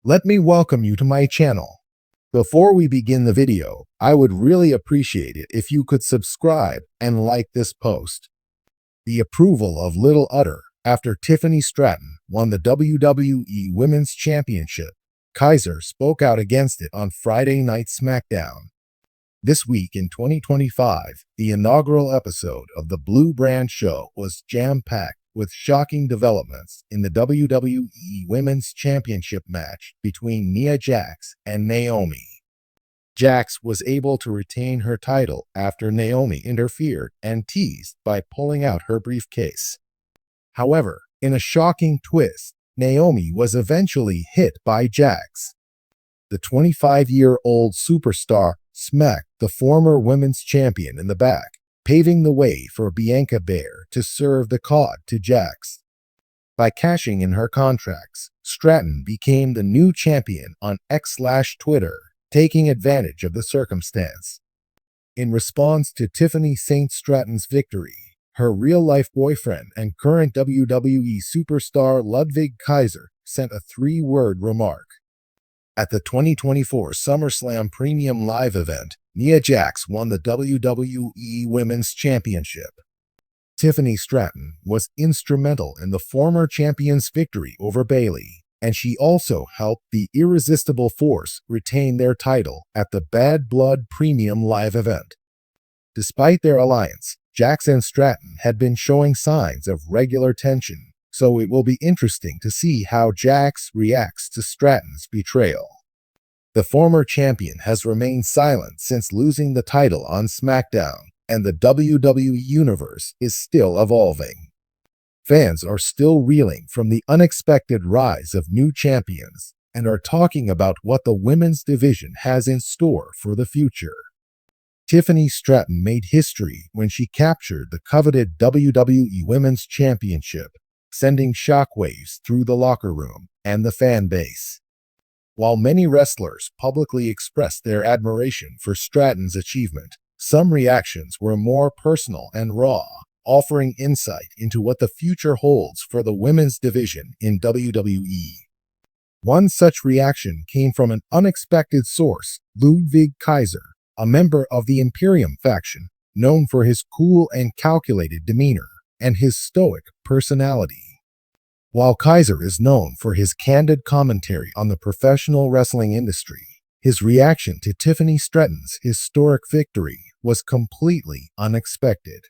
Let me welcome you to my channel. Before we begin the video, I would really appreciate it if you could subscribe and like this post. The approval of Little Utter after Tiffany Stratton won the WWE Women's Championship. Kaiser spoke out against it on Friday Night SmackDown. This week in 2025, the inaugural episode of the Blue Brand show was jam-packed with shocking developments in the WWE Women's Championship match between Nia Jax and Naomi. Jax was able to retain her title after Naomi interfered and teased by pulling out her briefcase. However, in a shocking twist, Naomi was eventually hit by Jax. The 25-year-old superstar smacked the former women's champion in the back, paving the way for Bianca Belair to serve the cod to Jax. By cashing in her contracts, Stratton became the new champion on X/Twitter, taking advantage of the circumstance. In response to Tiffany Stratton's victory, her real-life boyfriend and current WWE superstar Ludwig Kaiser sent a 3-word remark. At the 2024 SummerSlam Premium Live event, Nia Jax won the WWE Women's Championship. Tiffany Stratton was instrumental in the former champion's victory over Bayley, and she also helped the Irresistible Force retain their title at the Bad Blood Premium Live event. Despite their alliance, Jax and Stratton had been showing signs of regular tension, so it will be interesting to see how Jax reacts to Stratton's betrayal. The former champion has remained silent since losing the title on SmackDown, and the WWE Universe is still evolving. Fans are still reeling from the unexpected rise of new champions and are talking about what the women's division has in store for the future. Tiffany Stratton made history when she captured the coveted WWE Women's Championship, sending shockwaves through the locker room and the fan base. While many wrestlers publicly expressed their admiration for Stratton's achievement, some reactions were more personal and raw, offering insight into what the future holds for the women's division in WWE. One such reaction came from an unexpected source, Ludwig Kaiser, a member of the Imperium faction, known for his cool and calculated demeanor and his stoic personality. While Kaiser is known for his candid commentary on the professional wrestling industry, his reaction to Tiffany Stratton's historic victory was completely unexpected.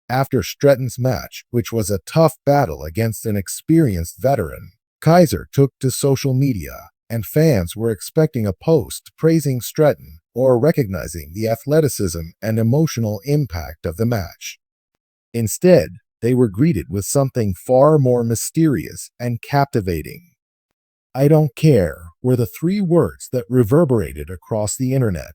After Stratton's match, which was a tough battle against an experienced veteran, Kaiser took to social media, and fans were expecting a post praising Stratton or recognizing the athleticism and emotional impact of the match. Instead, they were greeted with something far more mysterious and captivating. "I don't care" were the 3 words that reverberated across the internet.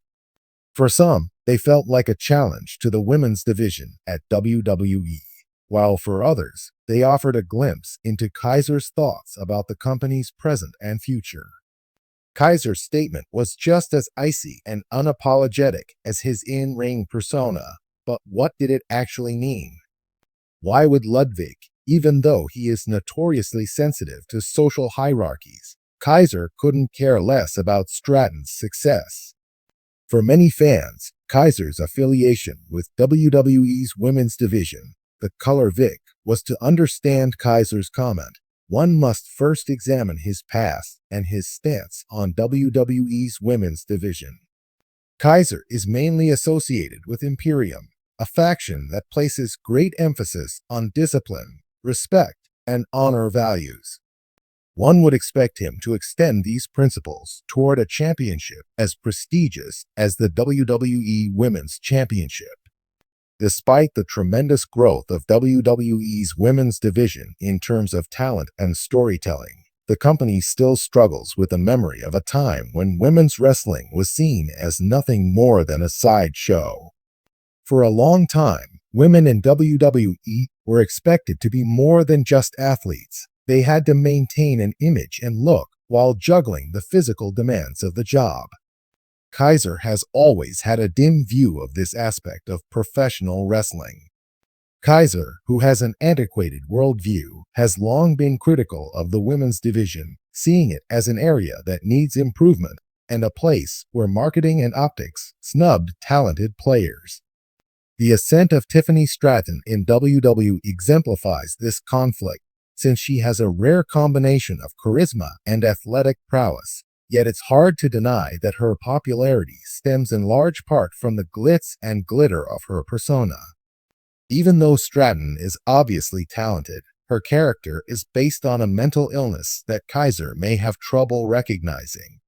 For some, they felt like a challenge to the women's division at WWE, while for others, they offered a glimpse into Kaiser's thoughts about the company's present and future. Kaiser's statement was just as icy and unapologetic as his in-ring persona, but what did it actually mean? Why would Ludwig, even though he is notoriously sensitive to social hierarchies, Kaiser couldn't care less about Stratton's success? For many fans, Kaiser's affiliation with WWE's women's division, the color Vic, was to understand Kaiser's comment. One must first examine his past and his stance on WWE's women's division. Kaiser is mainly associated with Imperium, a faction that places great emphasis on discipline, respect, and honor values. One would expect him to extend these principles toward a championship as prestigious as the WWE Women's Championship. Despite the tremendous growth of WWE's women's division in terms of talent and storytelling, the company still struggles with the memory of a time when women's wrestling was seen as nothing more than a sideshow. For a long time, women in WWE were expected to be more than just athletes. They had to maintain an image and look while juggling the physical demands of the job. Kaiser has always had a dim view of this aspect of professional wrestling. Kaiser, who has an antiquated worldview, has long been critical of the women's division, seeing it as an area that needs improvement and a place where marketing and optics snubbed talented players. The ascent of Tiffany Stratton in WWE exemplifies this conflict, since she has a rare combination of charisma and athletic prowess. Yet it's hard to deny that her popularity stems in large part from the glitz and glitter of her persona. Even though Stratton is obviously talented, her character is based on a mental illness that Kaiser may have trouble recognizing.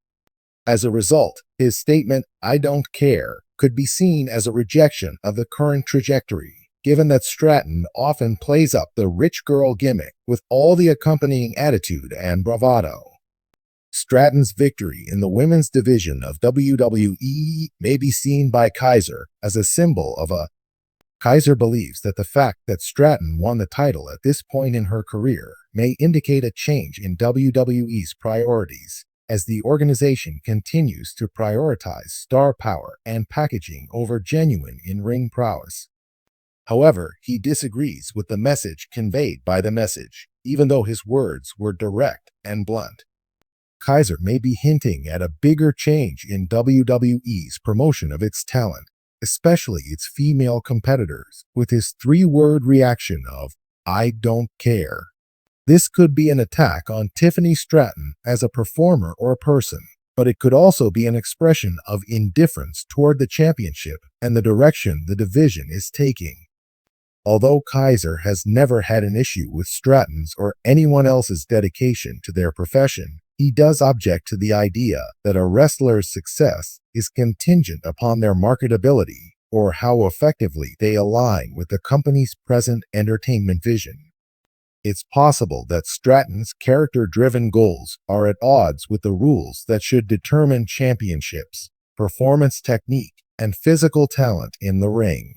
As a result, his statement, "I don't care," could be seen as a rejection of the current trajectory, given that Stratton often plays up the rich girl gimmick with all the accompanying attitude and bravado. Stratton's victory in the women's division of WWE may be seen by Kaiser as a symbol of a Kaiser believes that the fact that Stratton won the title at this point in her career may indicate a change in WWE's priorities, as the organization continues to prioritize star power and packaging over genuine in-ring prowess. However, he disagrees with the message conveyed by the message, even though his words were direct and blunt. Kaiser may be hinting at a bigger change in WWE's promotion of its talent, especially its female competitors, with his three-word reaction of, "I don't care." This could be an attack on Tiffany Stratton as a performer or person, but it could also be an expression of indifference toward the championship and the direction the division is taking. Although Kaiser has never had an issue with Stratton's or anyone else's dedication to their profession, he does object to the idea that a wrestler's success is contingent upon their marketability or how effectively they align with the company's present entertainment vision. It's possible that Stratton's character-driven goals are at odds with the rules that should determine championships, performance technique, and physical talent in the ring.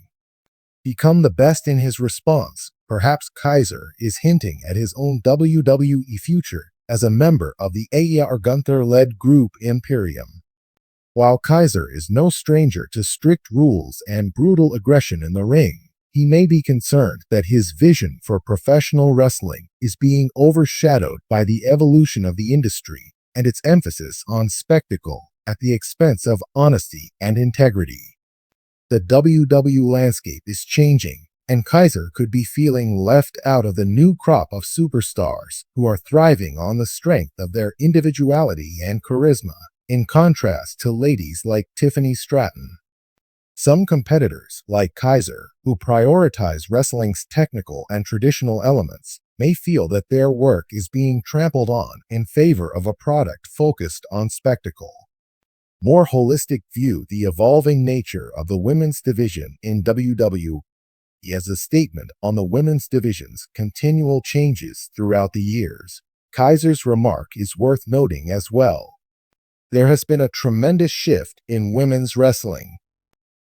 Become the best in his response, perhaps Kaiser is hinting at his own WWE future as a member of the A.R. Gunther-led group Imperium. While Kaiser is no stranger to strict rules and brutal aggression in the ring, he may be concerned that his vision for professional wrestling is being overshadowed by the evolution of the industry and its emphasis on spectacle at the expense of honesty and integrity. The WWE landscape is changing, and Kaiser could be feeling left out of the new crop of superstars who are thriving on the strength of their individuality and charisma, in contrast to ladies like Tiffany Stratton. Some competitors, like Kaiser, who prioritize wrestling's technical and traditional elements, may feel that their work is being trampled on in favor of a product focused on spectacle. More holistic view the evolving nature of the women's division in WWE as a statement on the women's division's continual changes throughout the years. Kaiser's remark is worth noting as well. There has been a tremendous shift in women's wrestling.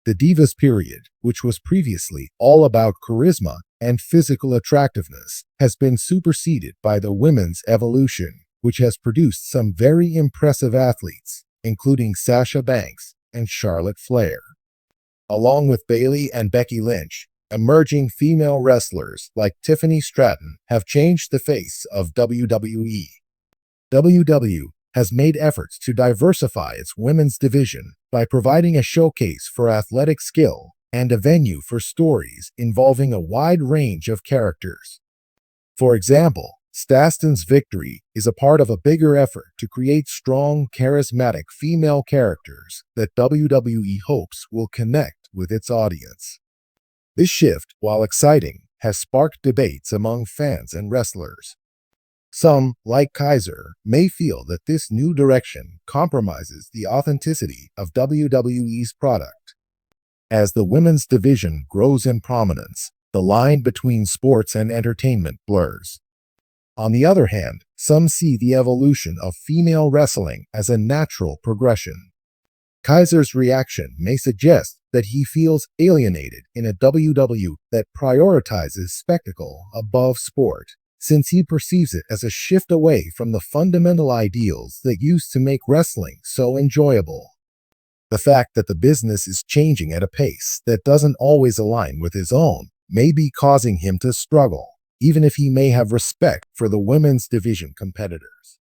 The Divas period, which was previously all about charisma and physical attractiveness, has been superseded by the women's evolution, which has produced some very impressive athletes, including Sasha Banks and Charlotte Flair. Along with Bayley and Becky Lynch, emerging female wrestlers like Tiffany Stratton have changed the face of WWE. WWE has made efforts to diversify its women's division by providing a showcase for athletic skill and a venue for stories involving a wide range of characters. For example, Dustin's victory is a part of a bigger effort to create strong, charismatic female characters that WWE hopes will connect with its audience. This shift, while exciting, has sparked debates among fans and wrestlers. Some, like Kaiser, may feel that this new direction compromises the authenticity of WWE's product. As the women's division grows in prominence, the line between sports and entertainment blurs. On the other hand, some see the evolution of female wrestling as a natural progression. Kaiser's reaction may suggest that he feels alienated in a WWE that prioritizes spectacle above sport, since he perceives it as a shift away from the fundamental ideals that used to make wrestling so enjoyable. The fact that the business is changing at a pace that doesn't always align with his own may be causing him to struggle, even if he may have respect for the women's division competitors.